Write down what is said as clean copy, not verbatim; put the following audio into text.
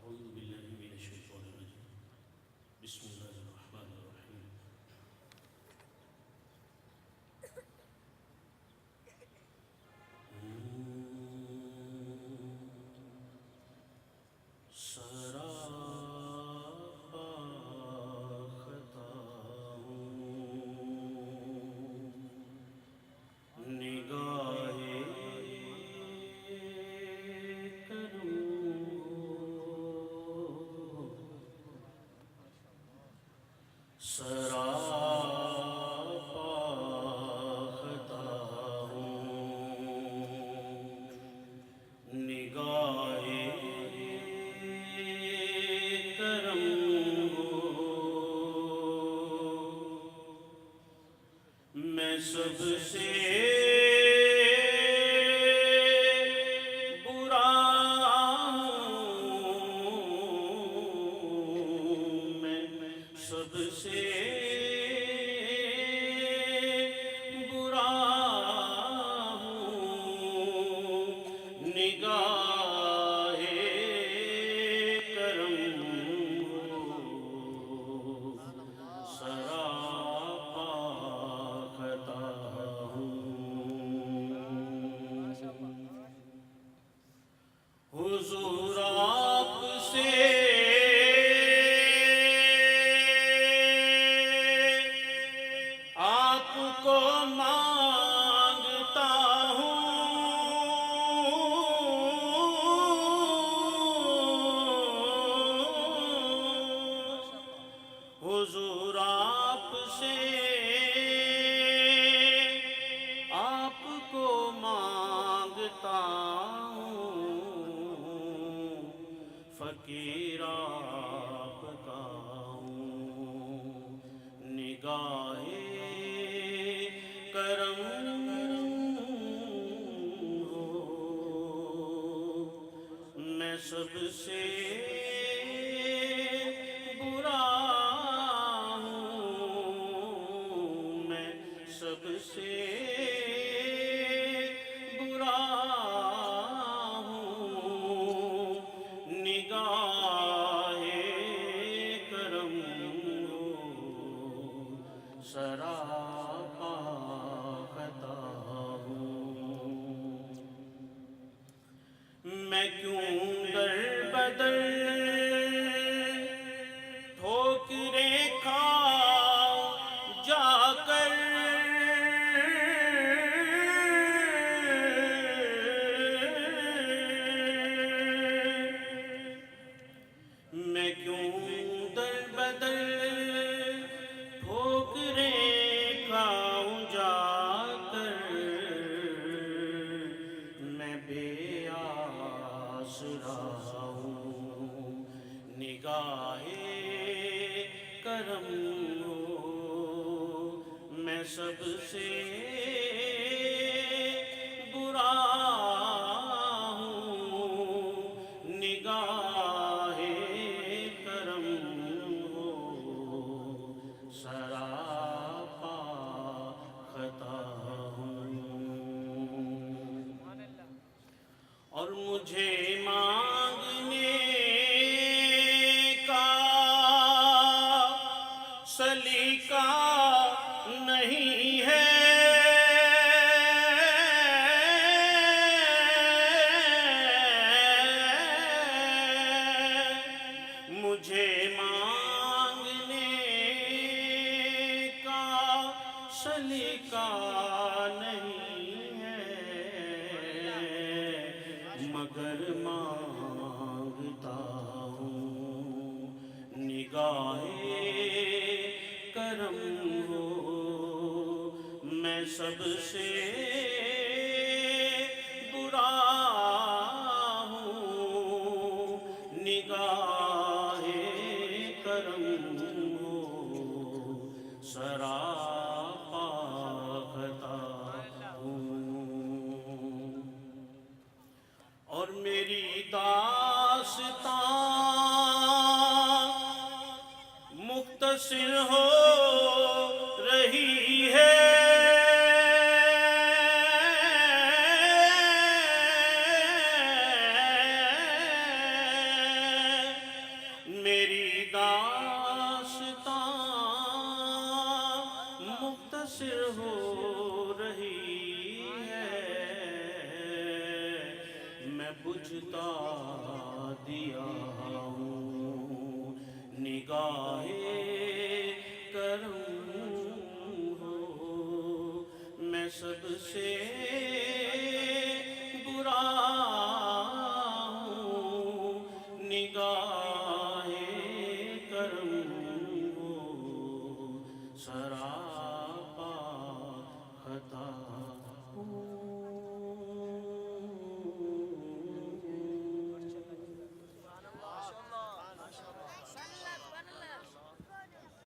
أعوذ بالله من الشيطان الرجيم بسم الله الرحمن الرحيم سراپا خطا نگاہ سراپا خطا نگاہ کرم میں سب سے برا ہوں میں سب سے برا ہوں نگاہ کرم سراپا خطا حضور آپ سے آپ کو مانگتا ہوں حضور آپ سے آپ کو مانگتا فقیر آپ کا ہوں نگاہ کرم ہو میں سب سے برا ہوں میں سب سے برا نگاہ کرم سراپا خطا ہوں میں کیوں در بدر ٹھوکریں کھاؤں جا کر میں کیوں در بدر ٹھوکریں کھاؤں جا کر میں بے آسرا ہوں نگاہ کرم ہو میں سب سے برا ہوں نگاہ کرم ہو سراپا خطا ہوں اور مجھے مانگنے کا سلیقہ نہیں ہے مجھے مانگنے کا سلیقہ نہیں ہے مگر مانگتا ہوں نگاہ کرم ہو میں سب سے برا ہوں نگاہ کرم ہو سراپا خطا ہوں اور میری داستان مختصر ہو رہی ہے میری داستان مختصر ہو رہی ہے، میں بجھتا دیا ہوں نگاہ کرم ہو، میں سب سے برا ہوں نگاہ کرم ہو، سراپا خطا ہوں۔